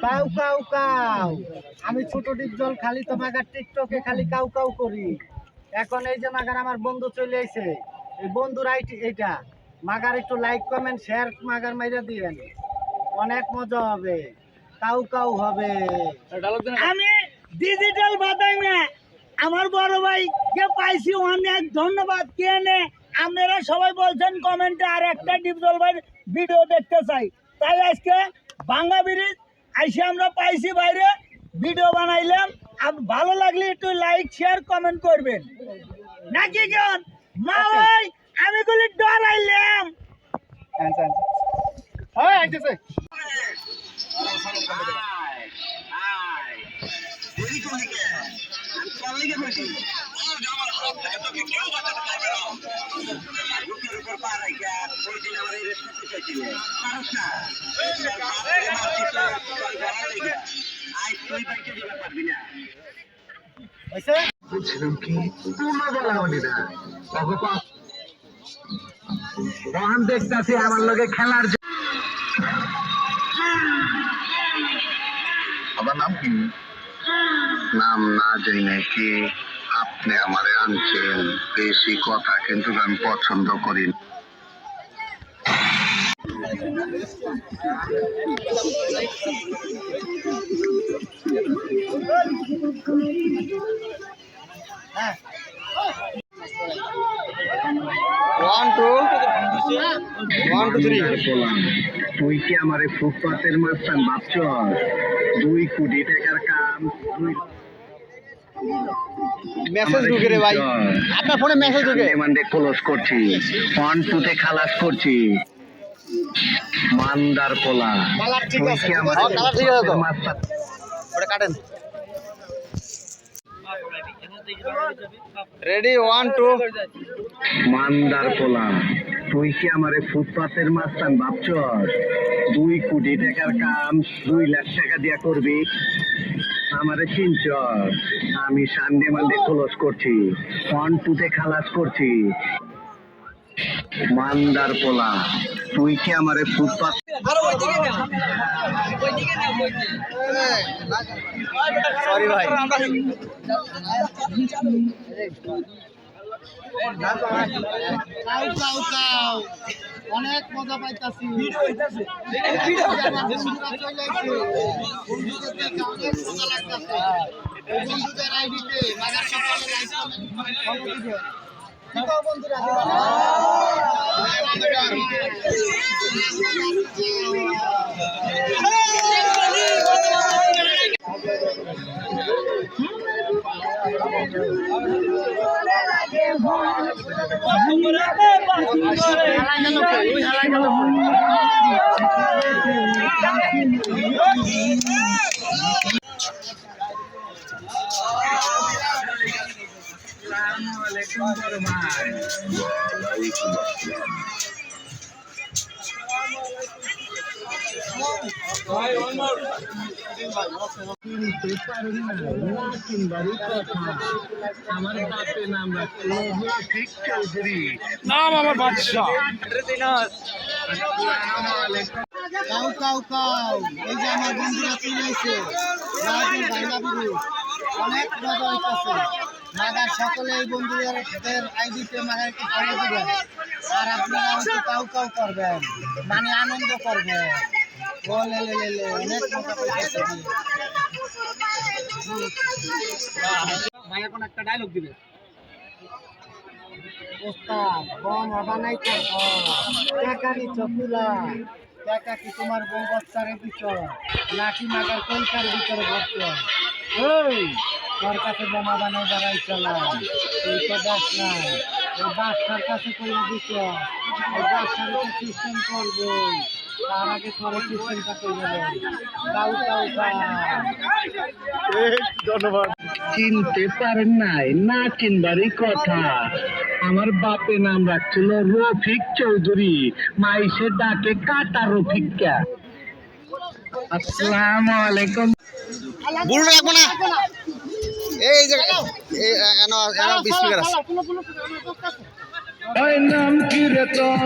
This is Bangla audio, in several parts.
কাউ কাউ কাউ আমি ছোট ডিপজল খালি তোমাকে টিকটকে খালি কাউ কাউ করি। এখন এই যে মাগার আমার বন্ধু চলে আইছে, এই বন্ধুর আইটি এইটা মাগার একটু লাইক কমেন্ট শেয়ার মাগার মাইরা দিয়েন, অনেক মজা হবে, কাউ কাউ হবে। আমি ডিজিটাল বাদাই না আমার বড় ভাই কে পাইছি, অনেক ধন্যবাদ। কেনে আপনারা সবাই বলছেন কমেন্টে আর একটা ডিপজল ভাই ভিডিও দেখতে চাই, তাই আজকে ভাঙ্গা ব্রিজ আইসে আমরা পাইছি বাইরে ভিডিও বানাইলাম। আর ভালো লাগলে একটু লাইক শেয়ার কমেন্ট করবেন নাকি কেন মা ভাই? আমি গুলি ডরাইলাম। দেখতেছি আমার লগে খেলার আমার নাম কি? নাম না জানি নাকি আপনি আমারে আনছেন, বেশি কথা কিন্তু আমি পছন্দ করি না। তুই কি আমারে ফুটপাতের মাস্তান ভাবছ? 2 কোটি টাকার কাম, মেসেজ ঢুকে রে ভাই, আপনার ফোনে মেসেজ ঢুকে মানডে ক্লোজ করছি, 1 2 খালাস করছি। মান্দার পোলা, ঠিক তুই আছে, কি আমারে কালার ঠিক আছে তো মাস্তান? ওটা কাটেন। রেডি 1 2। মান্দার পোলা, তুই কি আমারে ফুটপাতের মাস্তান ভাবছ? 2 কোটি টাকার কাম 2 লাখ টাকা দিয়া করবি? আমারে চিনছ? আমি সানডে মানডে ক্লোজ করছি, 1 2 খালাস করছি। মান্দার পোলা, তুই কি আমারে ফুটপাত? সরি ভাই, অনেক মজা পাইতাছি। বন্ধুদের আইডিতে মাগার সকালে লাইক বন্ধুরা নাম আমার বাদশা। কাউ কাউ কাউ, এই যে আমার বন্ধুরা চলে আসছে, অনেক মজা হইতেছে। মাগার সকলে এই বন্ধুদের আইডিতে মাগারকে ফলো দিবেন, আর আপনারা হচ্ছে কাউ কাউ করবেন, মানে আনন্দ করবেন। অনেক মজা পাইতেছে। ভাই এখন একটা ডায়লগ দিবে। ওস্তাদ বম বানাইতে টাকা দিচ্ছ পুরা, টাকা কি তোমার বউ বাচ্চারে দিচ্ছ নাকি মাগার কলকার ভিতরে ভরছ? ওই তোর কাছে বোমা বানাই দাঁড়াই চালাম, তুই তো দেখ না ওই বাচ্চার কাছে করে দিচ্ছ, ওই বাচ্চার সিস্টেম করবে, তার আগে তোর সিস্টেমটা করে দেবে। কাউ কাউ ধন্যবাদ। চিনতে পারেন নাই, না চিনবারই কথা। আমার বাপে নাম রাখছিল রফিক চৌধুরী, মাইসে ডাকে কাটা রফিকা। আসসালামু আলাইকুম। বলুন রাখবো না। এই যে এই এনো এনো স্পিকার আছে ওই নাম কি রে তোর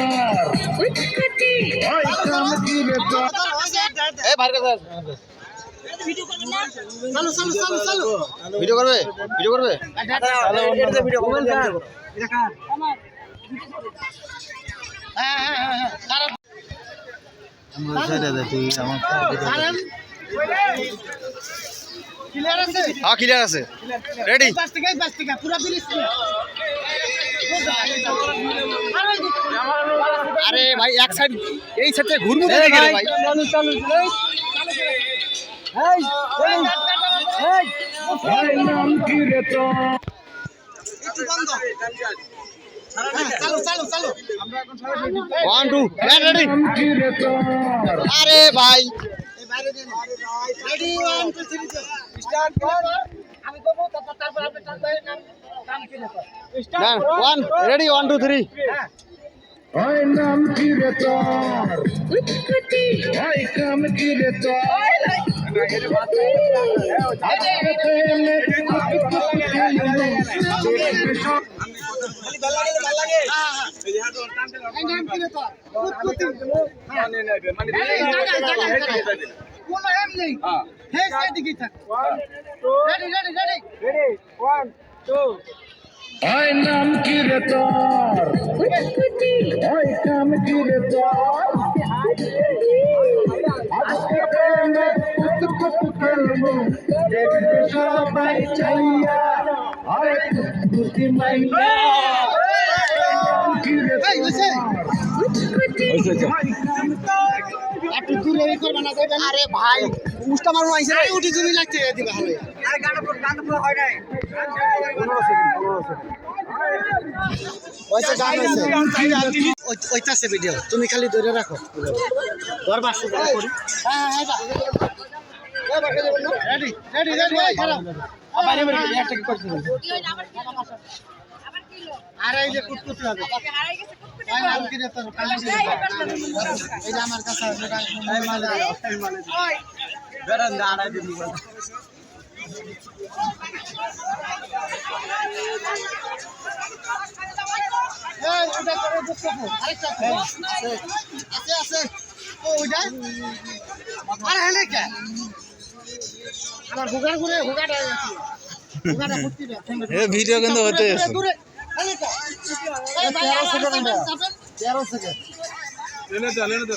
ওই নাম কি রে তোর এই বাইরে কাছে ভিডিও করবে ভিডিও করবে ভিডিও করবে হ্যাঁ ক্লিয়ার আছে রেডি আরে ভাই এক সাইড এই সাইডে ঘুরবো ভাই ওই নাম কি রে তোর ওয়ান টু রেডি নাম কি রে তোর আরে ভাই ওয়ান রেডি 1 2 3 ওই নাম কি রে তোর ওই নাম কি রে তোর ওই নাম কি রে তোর ওই নাম কি রে তোর আজকে প্রেমে কুত খেলবো দেখবে সবাই চাইয়া ওই কুতি মাইয়া কি রে আরে ভাই উস্তা মারবো আইছে রে উঠি তুমি লাগছে দিবা ভালো আরে গান হয় নাই ওইটা গান আছে ওইটাছে ভিডিও তুমি খালি ধরে রাখো ঘর বাসু করি হ্যাঁ রেডি রেডি রেডি খারাপ বাইরে বাইরে একটা কি করতে হবে আরে এই যে কুটকুটি হবে ওই নাম কি রে তোর কালি এই যে আমার কাছে এই মালে ওই বেরান্দা আড়াই দিবি এই ওটা করে দেখতে আরেকটা আছে ও ওটা আরে হেলে কে আমার হুগাটা ফুটতি না এ ভিডিও কিন্তু হতে আছে দূরে হেলে কে এই ভাই 13 সেকেন্ড লেনে তো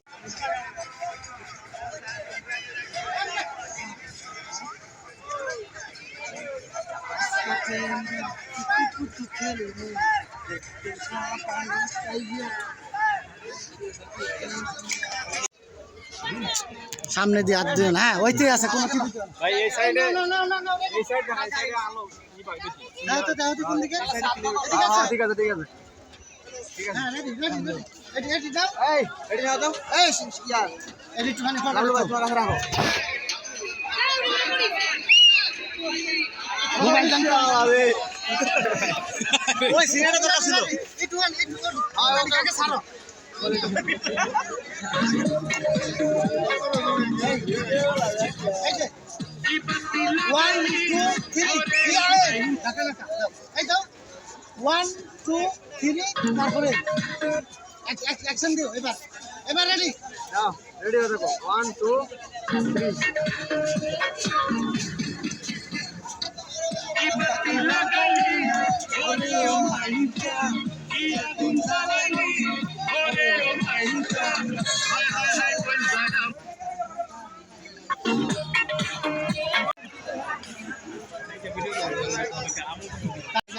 সামনে দিয়ে হাত দিও না ওইতেই আছে কোনো টিভি ভাই এই সাইডে এই সাইডে আলো ই পাই বেশি দাও তো কোন দিকে ঠিক আছে হ্যাঁ রেডি রেডি দাও এই রেডি নাও দাও এই ইয়া এডিট মানে ভালো ভাই তোমার কাছে রাখো মোবাইল দাম আরে ওই সিনেমাটা তো ছিল একটু আগে ছাড়ো ওয়ান টু থ্রি এই দাও 1 2 3 তারপরে অ্যাকশন দিও এবার রেডি নাও রেডি হয়ে দেখো 1 2 3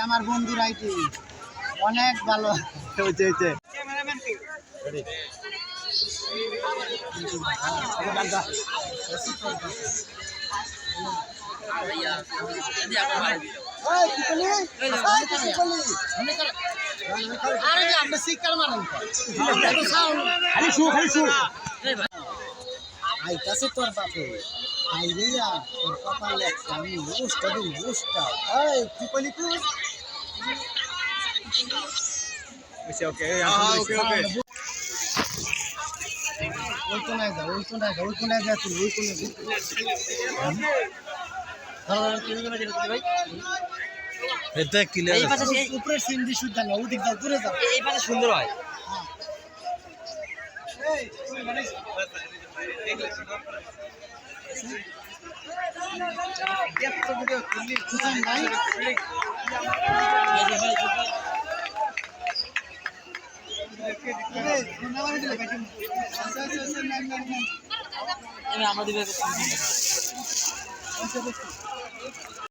আমার বন্ধুর আইটি অনেক ভালো হচ্ছে আরে আপনি শিকার মারেন খালি শু আইতাছে তোর বাপে আইরে তোর কপালে আমি বুঝটা দিন বুঝটা এই কি কইলি তুই ওকে ওই কোনায় যা তুই ওই কোনায় এটা ক্লিয়ার উপরে সিন্দি শুদ্ধ না ওদিক যাও দূরে যাও এই পাশে সুন্দর হয়। সুসান ভাই আমরা দিবে